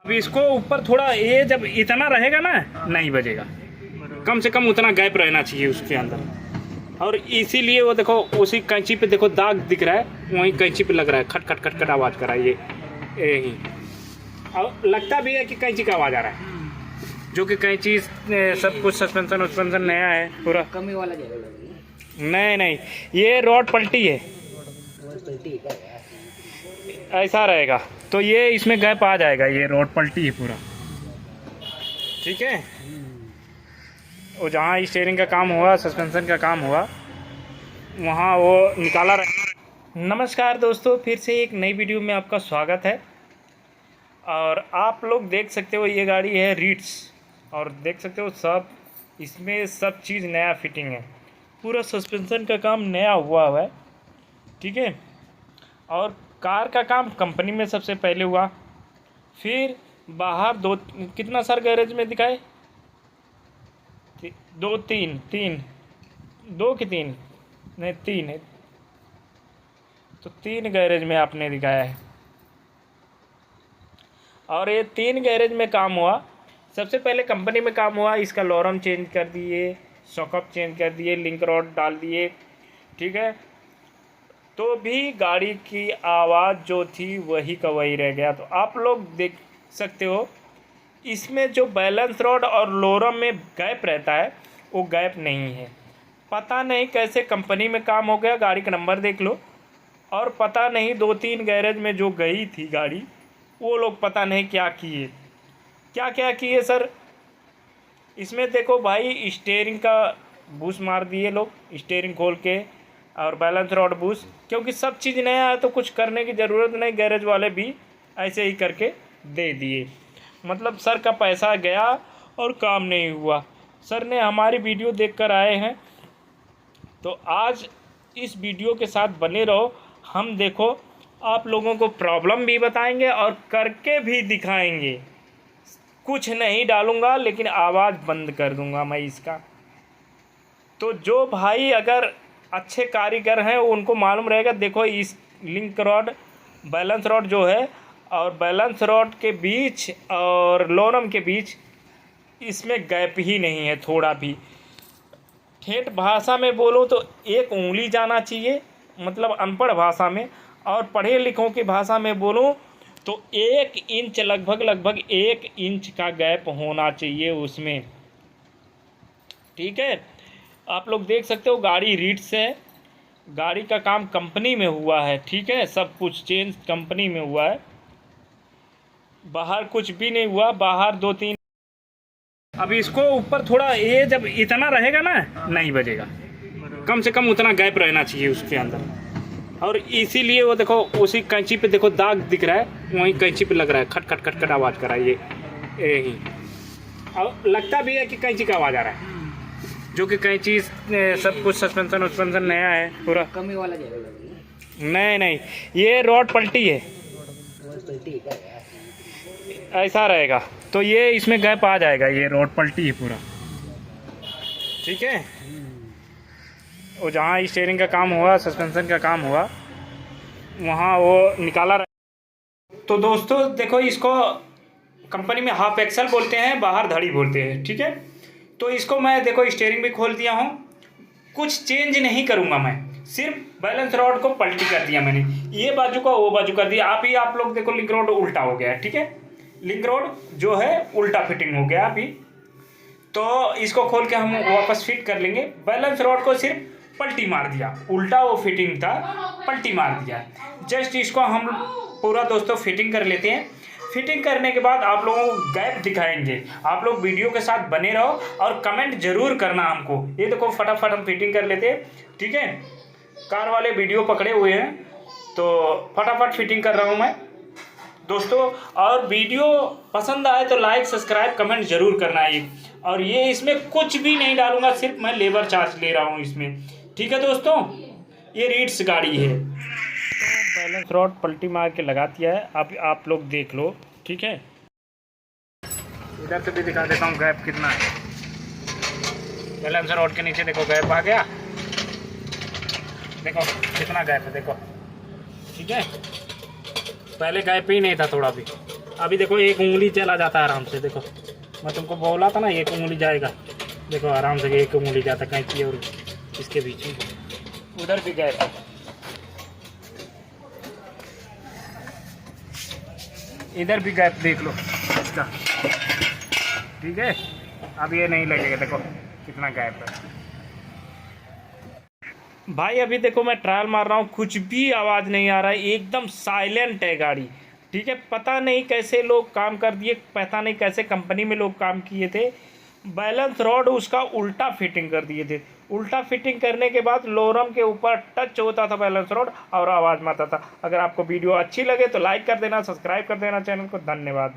अभी इसको ऊपर थोड़ा ये जब इतना रहेगा ना नहीं बजेगा, कम से कम उतना गैप रहना चाहिए उसके अंदर। और इसीलिए वो देखो उसी कैंची पे देखो दाग दिख रहा है, वहीं कैंची पे लग रहा है, खट खट खट खट आवाज़ कर रहा है यही। और लगता भी है कि कैंची का आवाज़ आ रहा है, जो कि कैंची सब कुछ सस्पेंशन वस्पेंशन नया है पूरा। कमी वाला जाएगा। नहीं ये रॉड पलटी है, ऐसा रहेगा तो ये इसमें गैप आ जाएगा, ये रॉड पलटी है पूरा, ठीक है। वो जहाँ स्टीयरिंग का काम हुआ, सस्पेंशन का काम हुआ, वहाँ वो निकाला रहा। नमस्कार दोस्तों, फिर से एक नई वीडियो में आपका स्वागत है। और आप लोग देख सकते हो ये गाड़ी है रीट्स, और देख सकते हो सब इसमें सब चीज़ नया फिटिंग है, पूरा सस्पेंशन का काम नया हुआ है, ठीक है। और कार का काम कंपनी में सबसे पहले हुआ, फिर बाहर कितना सर गैरेज में दिखाए, दो नहीं तीन है, तो 3 गैरेज में आपने दिखाया है। और ये 3 गैरेज में काम हुआ। सबसे पहले कंपनी में काम हुआ, इसका लॉरम चेंज कर दिए, सॉकअप चेंज कर दिए, लिंक रॉड डाल दिए, ठीक है। तो भी गाड़ी की आवाज़ जो थी वही का वही रह गया। तो आप लोग देख सकते हो इसमें जो बैलेंस रॉड और लोरम में गैप रहता है वो गैप नहीं है। पता नहीं कैसे कंपनी में काम हो गया, गाड़ी का नंबर देख लो। और पता नहीं 2-3 गैरेज में जो गई थी गाड़ी, वो लोग पता नहीं क्या किए, क्या किए सर। इसमें देखो भाई, स्टीयरिंग का बूस मार दिए लोग, स्टीयरिंग खोल के, और बैलेंस रॉड बूस, क्योंकि सब चीज़ नया है तो कुछ करने की ज़रूरत नहीं, गैरेज वाले भी ऐसे ही करके दे दिए। मतलब सर का पैसा गया और काम नहीं हुआ। सर ने हमारी वीडियो देखकर आए हैं, तो आज इस वीडियो के साथ बने रहो। हम देखो आप लोगों को प्रॉब्लम भी बताएंगे और करके भी दिखाएंगे। कुछ नहीं डालूंगा, लेकिन आवाज़ बंद कर दूंगा मैं इसका। तो जो भाई अगर अच्छे कारीगर हैं उनको मालूम रहेगा। देखो इस लिंक रॉड, बैलेंस रॉड जो है, और बैलेंस रॉड के बीच और लोरम के बीच इसमें गैप ही नहीं है थोड़ा भी। ठेठ भाषा में बोलो तो 1 उंगली जाना चाहिए, मतलब अनपढ़ भाषा में। और पढ़े लिखों की भाषा में बोलूँ तो 1 इंच, लगभग 1 इंच का गैप होना चाहिए उसमें, ठीक है। आप लोग देख सकते हो गाड़ी रीट्स है, गाड़ी का काम कंपनी में हुआ है, ठीक है। सब कुछ चेंज कंपनी में हुआ है, बाहर कुछ भी नहीं हुआ। बाहर 2-3, अभी इसको ऊपर थोड़ा ये जब इतना रहेगा ना नहीं बजेगा, कम से कम उतना गैप रहना चाहिए उसके अंदर। और इसीलिए वो देखो उसी कैंची पे देखो दाग दिख रहा है, वहीं कैंची पे लग रहा है, खट खट खट खट आवाज़ कर रहा है यही। और लगता भी है कि कैंची का आवाज़ आ रहा है, जो कि कैंची सब कुछ सस्पेंशन वस्पेंशन नया है पूरा। कमी वाला जाएगा। नहीं ये रॉड पलटी है, ऐसा रहेगा तो ये इसमें गैप आ जाएगा, ये रॉड पलटी है पूरा, ठीक है। वो जहाँ स्टीयरिंग का काम हुआ, सस्पेंशन का काम हुआ, वहाँ वो निकाला रहा। तो दोस्तों देखो, इसको कंपनी में हाफ एक्सल बोलते हैं, बाहर धड़ी बोलते हैं, ठीक है। तो इसको मैं देखो स्टीयरिंग भी खोल दिया हूँ, कुछ चेंज नहीं करूँगा मैं, सिर्फ बैलेंस रॉड को पलटी कर दिया मैंने, ये बाजू का वो बाजू कर दिया। आप लोग देखो लिंक रॉड उल्टा हो गया है, ठीक है। लिंक रॉड जो है उल्टा फिटिंग हो गया अभी। तो इसको खोल के हम वापस फिट कर लेंगे। बैलेंस रॉड को सिर्फ पलटी मार दिया, उल्टा वो फिटिंग था, पलटी मार दिया। जस्ट इसको हम पूरा दोस्तों फिटिंग कर लेते हैं। फिटिंग करने के बाद आप लोगों को गैप दिखाएंगे। आप लोग वीडियो के साथ बने रहो और कमेंट जरूर करना हमको। ये देखो फटाफट हम फिटिंग कर लेते हैं, ठीक है। कार वाले वीडियो पकड़े हुए हैं तो फटाफट फिटिंग कर रहा हूँ मैं दोस्तों। और वीडियो पसंद आए तो लाइक, सब्सक्राइब, कमेंट जरूर करना है। और ये इसमें कुछ भी नहीं डालूंगा, सिर्फ मैं लेबर चार्ज ले रहा हूँ इसमें, ठीक है दोस्तों। ये रीट्स गाड़ी है, तो बैलेंस रॉड पलटी मार के लगा दिया है, आप लोग देख लो, ठीक है। इधर से भी दिखा देता हूँ गैप कितना है। बैलेंस रॉड के नीचे देखो गैप आ गया, देखो कितना गैप है, देखो, ठीक है। पहले गैप ही नहीं था थोड़ा भी। अभी देखो एक उंगली चला जाता है आराम से। देखो मैं तुमको बोला था ना एक उंगली जाएगा। देखो आराम से एक उंगली जाता कैंची और इसके बीच में। उधर भी गैप है, इधर भी गैप देख लो इसका, ठीक है। अब ये नहीं लगेगा, देखो कितना गैप है भाई। अभी देखो मैं ट्रायल मार रहा हूँ, कुछ भी आवाज़ नहीं आ रहा है, एकदम साइलेंट है गाड़ी, ठीक है। पता नहीं कैसे लोग काम कर दिए, पता नहीं कैसे कंपनी में लोग काम किए थे। बैलेंस रॉड उसका उल्टा फिटिंग कर दिए थे। उल्टा फिटिंग करने के बाद लोरम के ऊपर टच होता था बैलेंस रॉड और आवाज़ मारता था। अगर आपको वीडियो अच्छी लगे तो लाइक कर देना, सब्सक्राइब कर देना चैनल को। धन्यवाद।